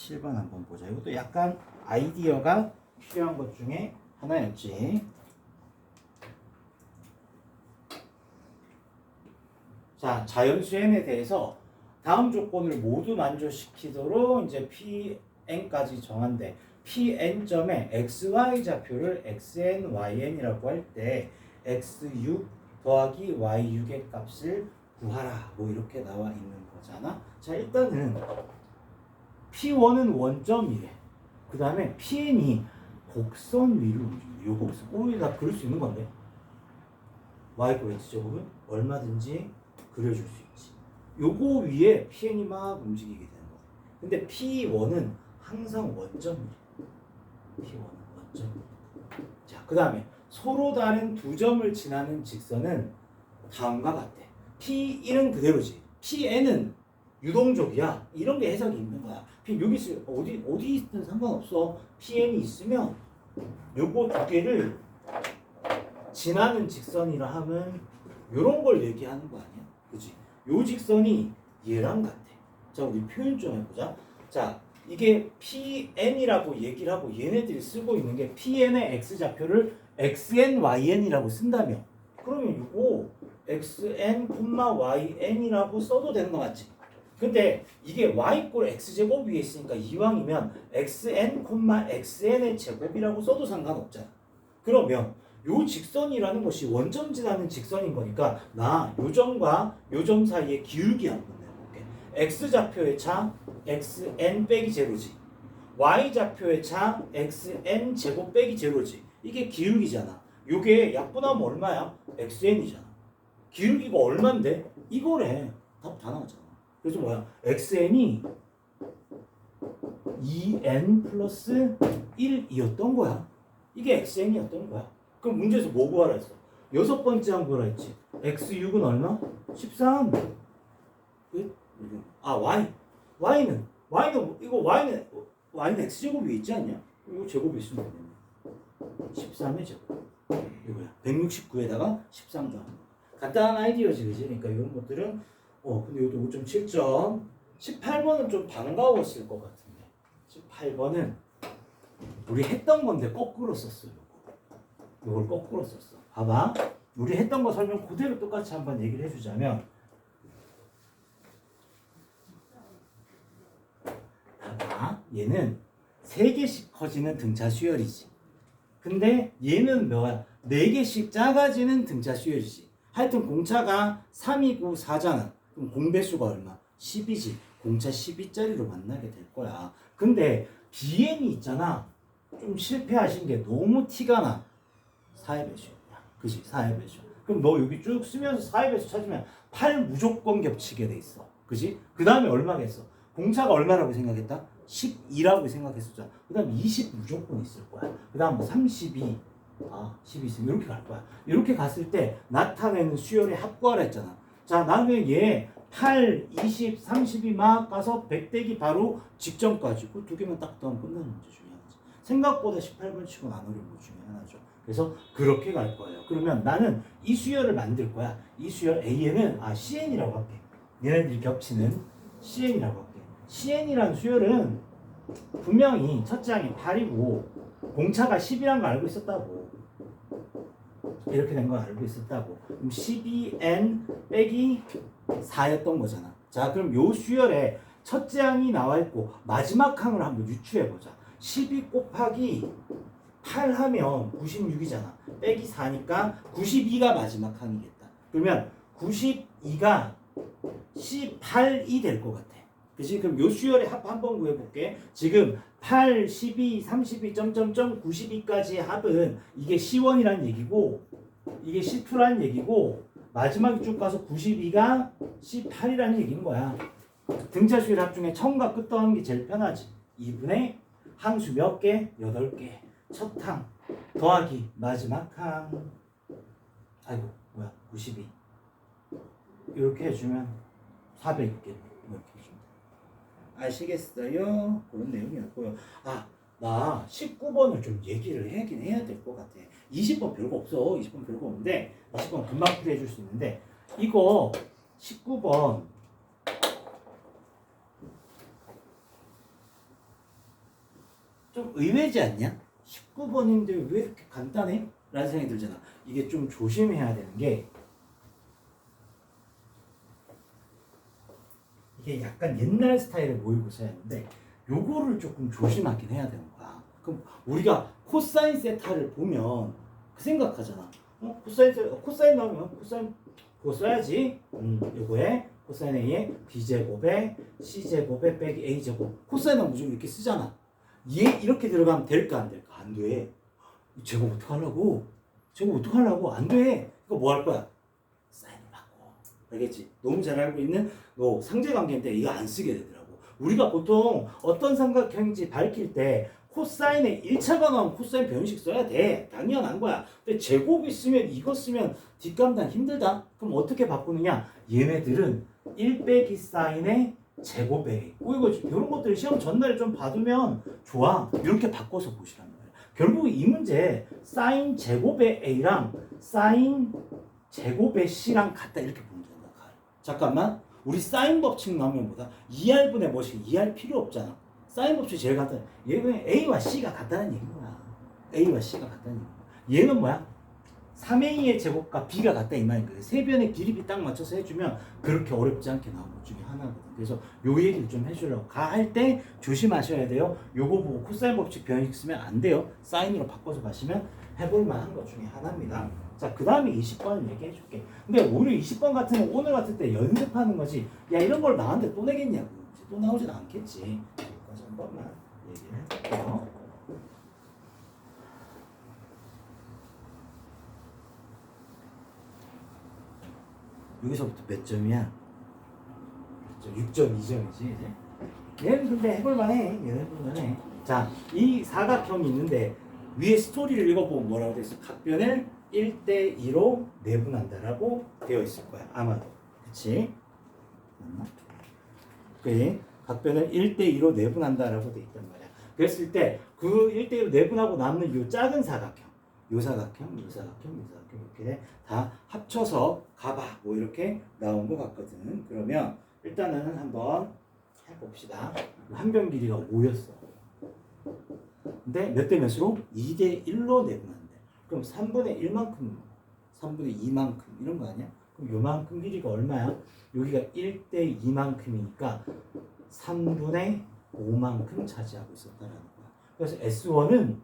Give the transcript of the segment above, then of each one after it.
7번 한번 보자. 이것도 약간 아이디어가 필요한 것 중에 하나였지. 자, 자연수 n에 대해서 다음 조건을 모두 만족시키도록 이제 Pn까지 정한대. Pn점의 xy 좌표를 xn, yn이라고 할 때 x6 더하기 y6의 값을 구하라. 뭐 이렇게 나와 있는 거잖아. 자, 일단은 P1은 원점이래. 그 다음에 Pn이 곡선 위로 움직여. 요 곡선. 나 그릴 수 있는 건데. y고 x제곱은 얼마든지 그려줄 수 있지. 요거 위에 Pn이 막 움직이게 되는 거야. 근데 P1은 항상 원점이래. P1은 원점. 자, 그 다음에 서로 다른 두 점을 지나는 직선은 다음과 같대. P1은 그대로지. Pn은 유동적이야. 이런 게 해석이 있는 거야. 여기 있을 어디 있든 상관없어. Pn이 있으면 요거 두 개를 지나는 직선이라 하면 요런 걸 얘기하는 거 아니야? 그치? 요 직선이 얘랑 같아. 자, 우리 표현 좀 해보자. 자, 이게 Pn이라고 얘기를 하고 얘네들이 쓰고 있는 게 Pn의 x좌표를 xn, yn이라고 쓴다며. 그러면 이거 xn, yn이라고 써도 되는 거 맞지? 근데 이게 y 꼴 x제곱 위에 있으니까 이왕이면 xn, xn의 제곱이라고 써도 상관없잖아. 그러면 요 직선이라는 것이 원점 지나는 직선인 거니까 나 요 점과 요 점 사이의 기울기 한번 내볼게. x좌표의 차 xn 빼기 제로지. y좌표의 차 xn 제곱 빼기 제로지. 이게 기울기잖아. 요게 약분하면 얼마야? xn이잖아. 기울기가 얼만데? 이거래. 답 다 나왔잖아. 그래서 뭐야? xn이 2n 플러스 1이었던 거야. 이게 xn이었던 거야. 그럼 문제에서 뭐 구하라 했어? 여섯 번째 한 구하라 했지. x6은 얼마? 13. y는 y는 x제곱 위에 있지 않냐? 이거 제곱이 있으면 되겠네. 13의 제곱. 이거야. 169에다가 13 더하는 거. 간단한 아이디어지, 그지? 그러니까 이런 것들은 근데 이것도 5.7점. 18번은 좀 반가웠을 것 같은데. 18번은 우리 했던 건데 거꾸로 썼어. 이걸 거꾸로 썼어. 봐봐. 우리 했던 거 설명 그대로 똑같이 한번 얘기를 해주자면, 봐봐. 얘는 3개씩 커지는 등차 수열이지. 근데 얘는 뭐야? 4개씩 작아지는 등차 수열이지. 하여튼 공차가 3이고 4잖아. 그럼 공배수가 얼마? 10이지. 공차 12짜리로 만나게 될 거야. 근데 BN이 있잖아. 좀 실패하신 게 너무 티가 나. 4의 배수야. 그치? 4의 배수. 그럼 너 여기 쭉 쓰면서 4의 배수 찾으면 8 무조건 겹치게 돼 있어. 그치? 그 다음에 얼마겠어? 공차가 얼마라고 생각했다? 12라고 생각했었잖아. 그 다음에 20 무조건 있을 거야. 그 다음 뭐 32. 10 있으면 이렇게 갈 거야. 이렇게 갔을 때 나타내는 수열의 합구하라 했잖아. 자, 나는 얘 8, 20, 30이 막 가서 100대기 바로 직전까지. 그 두 개만 딱 더하면 끝나는 문제 중에 하나지. 생각보다 18번 치고는 안 어려운 것 중에 하나죠. 그래서 그렇게 갈 거예요. 그러면 나는 이 수열을 만들 거야. 이 수열 A에는 CN이라고 할게. 얘네들이 겹치는 CN이라고 할게. CN이라는 수열은 분명히 첫째 항이 8이고 공차가 10이라는 걸 알고 있었다고. 이렇게 된 걸 알고 있었다고. 그럼 12n 빼기 4였던 거잖아. 자, 그럼 요 수열에 첫째 항이 나와 있고 마지막 항을 한번 유추해 보자. 12 곱하기 8 하면 96이잖아. 빼기 4니까 92가 마지막 항이겠다. 그러면 92가 18이 될 것 같아. 그치? 그럼 요 수열의 합 한번 구해볼게. 지금 8, 12, 32, 92까지의 합은 이게 C1이라는 얘기고 이게 C2라는 얘기고 마지막에 쭉 가서 92가 C8이라는 얘기인 거야. 등차 수열 합 중에 처음과 끝 더하는 게 제일 편하지. 2분의 항수 몇 개? 8개. 첫 항 더하기 마지막 항. 아이고 뭐야 92. 이렇게 해주면 400개 이렇게 해주면 아시겠어요? 그런 내용이었고요. 나 19번을 좀 얘기를 하긴 해야 될 것 같아. 20번 별거 없어. 20번 별거 없는데 20번 금방 풀이해 줄 수 있는데 이거 19번 좀 의외지 않냐? 19번인데 왜 이렇게 간단해? 라는 생각이 들잖아. 이게 좀 조심해야 되는 게 이게 약간 옛날 스타일의 모의고사야 하는데 요거를 조금 조심하긴 해야 되는 거야. 그럼 우리가 코사인 세타를 보면 그 생각하잖아. 코사인 나오면 코사인 그거 써야지. 요거에 코사인 A에 B제곱에 C제곱에 빼기 A제곱. 코사인 나오면 무조건 이렇게 쓰잖아. 얘 이렇게 들어가면 될까 안 될까? 안 돼. 제곱 어떡하려고? 제곱 어떡하려고? 안 돼. 이거 뭐 할 거야? 사인을 바꿔. 알겠지? 너무 잘 알고 있는 너 상대관계인데 이거 안 쓰게 되더라고. 우리가 보통 어떤 삼각형인지 밝힐 때 코사인에 1차가 나오면 코사인 변식 써야 돼. 당연한 거야. 근데 제곱 있으면 이거 쓰면 뒷감당 힘들다. 그럼 어떻게 바꾸느냐? 얘네들은 1 빼기 사인의 제곱에 이거 이런 것들 시험 전날에 좀 봐두면 좋아. 이렇게 바꿔서 보시라는 거예요. 결국 이 문제 사인 제곱의 A랑 사인 제곱의 C랑 같다 이렇게 보면 된다. 잠깐만. 우리 사인 법칙 나오면 뭐다? 2R분의 뭐씩 2R 필요 없잖아. 사인 법칙 제일 간단해. 얘는 A와 C가 같다는 얘기구나. A와 C가 같다는 얘기야. 얘는 뭐야? 3A의 제곱과 B가 같다 이 말인 거예요. 세 변의 기립이 딱 맞춰서 해주면 그렇게 어렵지 않게 나오는 것 중에 하나거든. 그래서 요 얘기를 좀 해주려고. 할 때 조심하셔야 돼요. 요거 보고 코사인 법칙 변식 쓰면 안 돼요. 사인으로 바꿔서 가시면 해볼 만한 것 중에 하나입니다. 자, 그 다음에 20번을 얘기해 줄게. 근데 오히려 20번 같은 거 오늘 같을 때 연습하는 거지. 야, 이런 걸 나한테 또 내겠냐고. 또 나오진 않겠지. 여기까지 한 번만 얘기를 해볼게요. 여기서부터 몇 점이야? 6.2점이지 이제. 얘는 근데 해볼만해. 얘는 해볼만해. 자, 이 사각형이 있는데 위에 스토리를 읽어보면 뭐라고 돼 있어? 각변을 1대2로 내분한다라고 되어 있을 거야. 아마도. 그치? 맞나? 그래. 각변을 1대2로 내분한다라고 돼 있단 말이야. 그랬을 때 그 1대2로 내분하고 남는 요 작은 사각형, 요 사각형, 요 사각형, 요 사각형 이렇게 다 합쳐서 가봐. 뭐 이렇게 나온 것 같거든. 그러면 일단은 한번 해봅시다. 한 변 길이가 5였어. 근데 몇 대 몇으로? 2대 1로 내분한대. 그럼 3분의 1만큼, 3분의 2만큼 이런 거 아니야? 그럼 요만큼 길이가 얼마야? 여기가 1대 2만큼이니까 3분의 5만큼 차지하고 있었다라는 거야. 그래서 S1은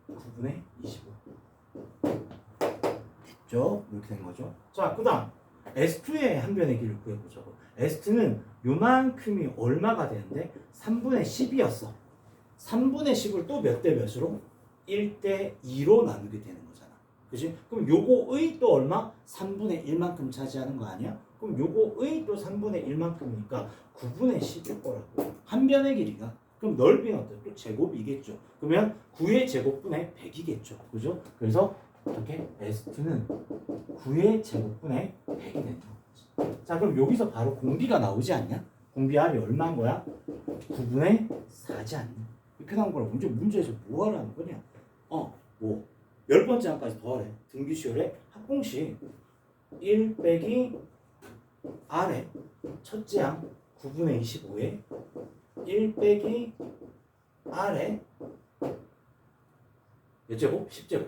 9분의 25. 됐죠? 이렇게 된 거죠. 자, 그 다음 S2의 한 변의 길이를 구해보자고. S2는 요만큼이 얼마가 되는데 3분의 10이었어. 3분의 10을 또 몇 대 몇으로? 1대 2로 나누게 되는 거잖아. 그치? 그럼 요거의 또 얼마? 3분의 1만큼 차지하는 거 아니야? 그럼 요거의 또 3분의 1만큼이니까 9분의 10일 거라고. 한 변의 길이가. 그럼 넓이는 어때? 또 제곱이겠죠. 그러면 9의 제곱분의 100이겠죠. 그죠? 그래서 이렇게 S2는 9의 제곱분의 100이 된다. 자, 그럼 여기서 바로 공비가 나오지 않냐? 공비 R이 얼마인 거야? 9분의 4지 않냐? 이렇게 나온 거라. 문제에서 뭐 하라는 거냐? 뭐 10번째 항까지 더 하래. 등기시열의 합공식 1 빼기 R의 첫째 항 9분의 25에 1 빼기 R의 몇 제곱? 10제곱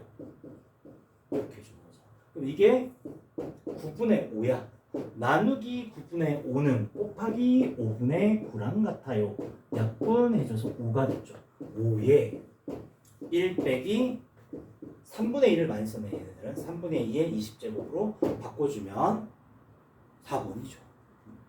이렇게 해주는 거죠. 그럼 이게 9분의 5야. 나누기 9분의 5는 곱하기 5분의 9랑 같아요. 약분해줘서 5가 됐죠. 5에 1 빼기 3분의 1을 많이 썼네. 얘네들은 3분의 2의 20제곱으로 바꿔주면 4번이죠.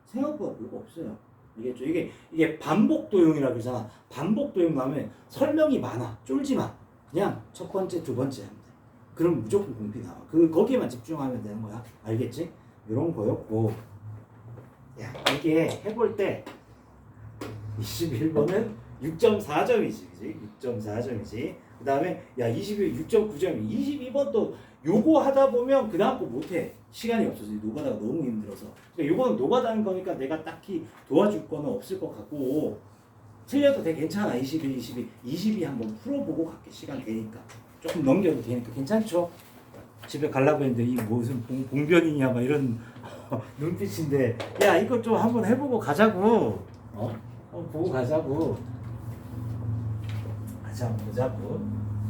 생각보다 별거 없어요. 이겠죠? 이게 반복 도형이라고 그러잖아. 반복 도형 나오면 설명이 많아. 쫄지 마. 그냥 첫 번째, 두 번째 하면 돼. 그럼 무조건 공비 나와. 거기에만 집중하면 되는 거야. 알겠지? 이런 거였고. 야, 이게 해볼 때 21번은 6.4점이지. 그지? 6.4점이지. 그 다음에 야 22, 6.9점이 22번 또 요거 하다 보면 그 다음 거 못해. 시간이 없어서 노가다가 너무 힘들어서. 그러니까 요거는 노가다는 거니까 내가 딱히 도와줄 거는 없을 것 같고 틀려도 되게 괜찮아. 21, 22 한번 풀어보고 갈게. 시간 되니까. 조금 넘겨도 되니까 괜찮죠? 집에 가려고 했는데 이 무슨 봉변이냐 막 이런 눈빛인데 야 이거 좀 한번 해보고 가자고. 보고 가자고. 자, 한번 보자고.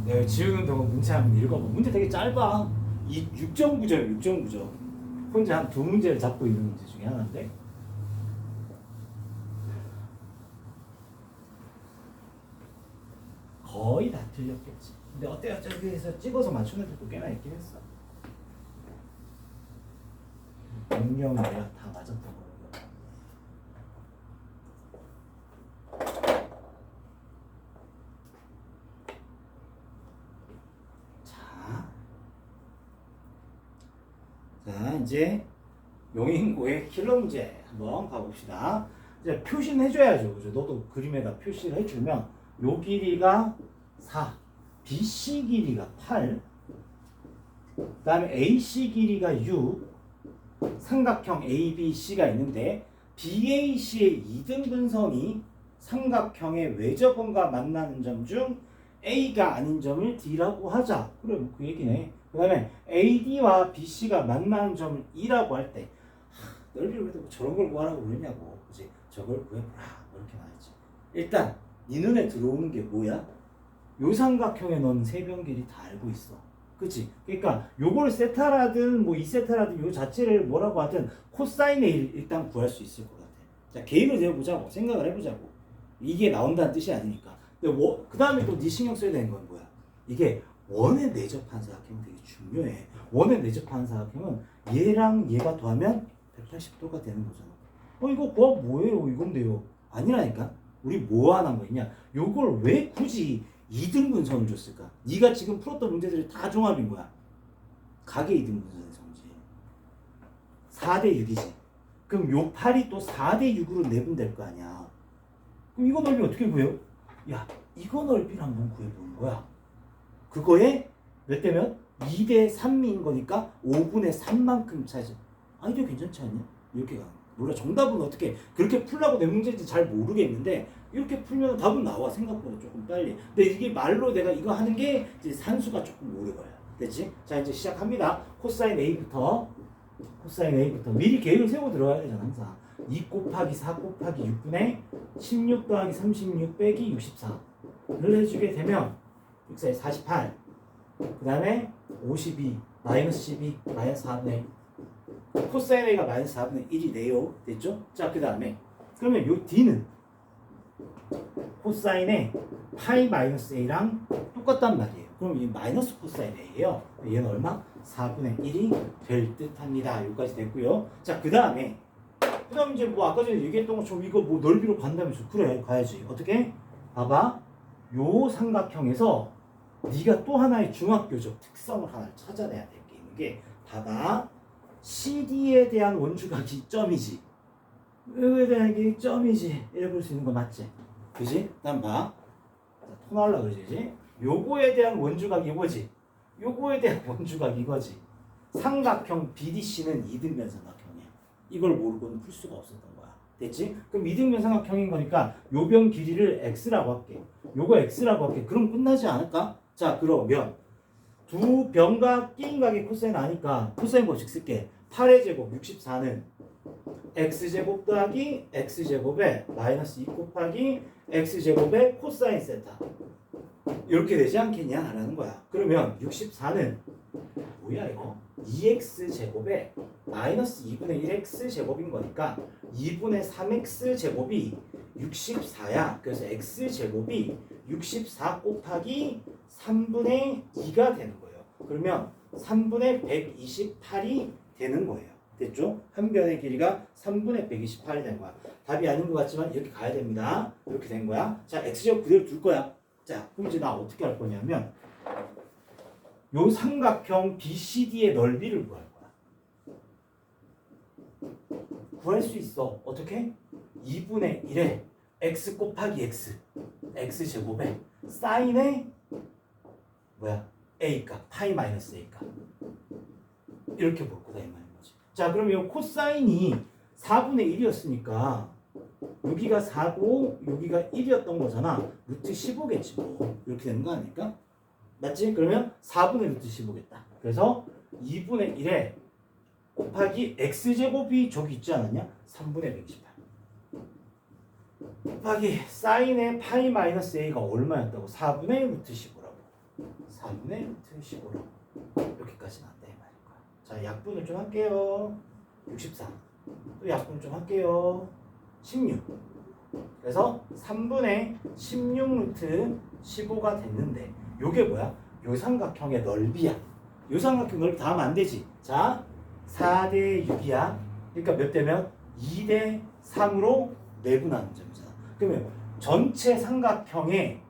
내가 지우는 동안 문제 한번 읽어봐. 문제 되게 짧아. 이 6.9점, 6.9점. 혼자 한 두 문제를 잡고 있는 문제 중에 하나인데. 거의 다 틀렸겠지. 근데 어때요? 저기에서 찍어서 맞추는 애들도 꽤나 있긴 했어. 분명 내가 다 맞았던 거예요. 자, 이제 용인고의 킬러 문제 한번 가봅시다. 이제 표시는 해줘야죠. 그죠? 너도 그림에다 표시를 해주면 요 길이가 4, BC 길이가 8, 그 다음에 AC 길이가 6, 삼각형 ABC가 있는데 BAC의 이등분선이 삼각형의 외접원과 만나는 점 중 A가 아닌 점을 D라고 하자. 그래, 뭐 그 얘기네. 그 다음에 AD와 BC가 만나는 점을 E라고 할 때 넓이를 왜 저런 걸 구하라고 그러냐고. 그치? 저걸 구해보라. 이렇게 나왔지. 일단 네 눈에 들어오는 게 뭐야? 요 삼각형에 넌 세변 길이 다 알고 있어. 그치? 그러니까 요걸 세타라든 뭐 2세타라든 요 자체를 뭐라고 하든 코사인의 1 일단 구할 수 있을 것 같아. 자, 개입을 해보자고. 생각을 해보자고. 이게 나온다는 뜻이 아니니까. 근데 그 다음에 또 네 신경 써야 되는 건 뭐야? 이게 원에 내접한 사각형은 되게 중요해. 원에 내접한 사각형은 얘랑 얘가 더하면 180도가 되는 거잖아. 이거 구합 뭐예요? 이건데요. 아니라니까. 우리 뭐 하는 거냐? 요걸 왜 굳이 2등분선을 줬을까? 네가 지금 풀었던 문제들이 다 종합인 거야. 각의 2등분선의 성질. 4대 6이지. 그럼 요 8이 또 4대 6으로 내분될 거 아니야. 그럼 이거 넓이 어떻게 구해요? 야, 이거 넓이를 한번 구해보는 거야. 그거에 몇 대면? 2대 3인 거니까 5분의 3만큼 차이지. 이게 괜찮지 않냐? 이렇게 가는 거야. 몰라, 정답은 어떻게 그렇게 풀라고 내 문제인지 잘 모르겠는데 이렇게 풀면 답은 나와. 생각보다 조금 빨리. 근데 이게 말로 내가 이거 하는 게 이제 산수가 조금 오래 걸려. 됐지? 자, 이제 시작합니다. 코사인 A부터 미리 계획을 세우고 들어가야 되잖아. 항상 2 곱하기 4 곱하기 6분의 16 더하기 36 빼기 64를 해주게 되면 6, 4, 48, 그 다음에 52 마이너스 12 마이너스 4분의 코사인 A가 마이너스 4분의 1이네요. 됐죠? 자, 그 다음에 그러면 요 D는 코사인의 파이 마이너스 A랑 똑같단 말이에요. 그럼 이 마이너스 코사인 A예요. 얘는 얼마? 4분의 1이 될 듯합니다. 여기까지 됐고요. 자, 그 다음에 이제 뭐 아까 전에 얘기했던 것처럼 이거 뭐 넓이로 간다면서. 그래, 가야지. 어떻게? 봐봐. 요 삼각형에서 네가 또 하나의 중학교적 특성을 하나 찾아내야 될 게 있는 게, 봐봐. CD에 대한 원주각이 점이지. 여기에 대한 게 점이지. 이래 볼 수 있는 거 맞지? 그지? 다음 봐. 토 나올라 그러지? 요거에 대한 원주각이 이거지. 요거에 대한 원주각이 이거지. 삼각형 BDC는 이등변 삼각형이야. 이걸 모르고는 풀 수가 없었던 거야. 됐지? 그럼 이등변 삼각형인 거니까 요 변 길이를 x라고 할게. 요거 x라고 할게. 그럼 끝나지 않을까? 자, 그러면 두 변과 끼인 각의 코사인 아니까 코사인 법칙 쓸게. 8의 제곱 64는 x제곱 더하기 x제곱에 마이너스 2 곱하기 x제곱에 코사인 세타. 이렇게 되지 않겠냐? 라는 거야. 그러면 64는 뭐야 이거? 2x제곱에 마이너스 2분의 1x제곱인 거니까 2분의 3x제곱이 64야. 그래서 x제곱이 64 곱하기 3분의 2가 되는 거예요. 그러면 3분의 128이 되는 거예요. 됐죠? 한 변의 길이가 3분의 128이 된 거야. 답이 아닌 것 같지만 이렇게 가야 됩니다. 이렇게 된 거야. 자, x제곱 그대로 둘 거야. 자, 그럼 이제 나 어떻게 할 거냐면 요 삼각형 BCD의 넓이를 구할 거야. 구할 수 있어. 어떻게? 2분의 1에 x 곱하기 x제곱에 사인의 뭐야? a값, 파이 마이너스 a값. 이렇게 볼 거다 이 말인 거지. 자, 그럼 이 코사인이 4분의 1이었으니까 여기가 4고 여기가 1이었던 거잖아. 루트 15겠지 뭐. 이렇게 되는 거 아닐까? 맞지? 그러면 4분의 루트 15겠다. 그래서 2분의 1에 곱하기 x제곱이 저기 있지 않았냐? 3분의 128. 곱하기 사인의 파이 마이너스 a가 얼마였다고? 4분의 루트 15라고. 4분의 루트 15라고. 이렇게까지 나왔다 이 말일 거야. 자, 약분을 좀 할게요. 64. 또 약분 좀 할게요. 16. 그래서 3분의 16 루트 15가 됐는데 요게 뭐야? 요 삼각형의 넓이야. 요 삼각형 넓이 다 하면 안 되지. 자, 4대 6이야. 그러니까 몇 대면? 2대 3으로 내분하는 점이잖아. 그러면 전체 삼각형의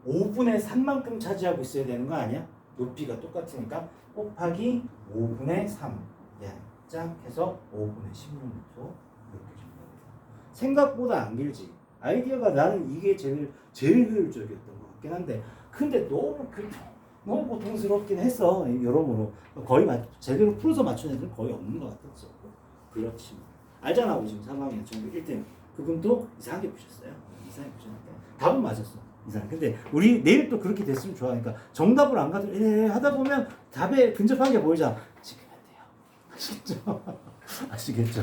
5분의 3만큼 차지하고 있어야 되는 거 아니야? 높이가 똑같으니까 곱하기 5분의 3. 짝 해서 5분의 16루트 이렇게 줍니다. 생각보다 안 길지. 아이디어가 나는 이게 제일 효율적이었던 것 같긴 한데 근데 너무 고통스럽긴 했어. 여러모로 거의 제대로 풀어서 맞춘 애들은 거의 없는 것 같았어. 그렇지. 알잖아, 우리 지금 3학년 전교 1등. 그분도 이상하게 보셨어요. 이상하게 보셨는데 답은 맞았어. 이상. 근데 우리 내일 또 그렇게 됐으면 좋아. 그러니까 정답을 안 가도 하다 보면 답에 근접한 게 보이잖아. 지금 안 돼요. 아시겠죠? 아시겠죠?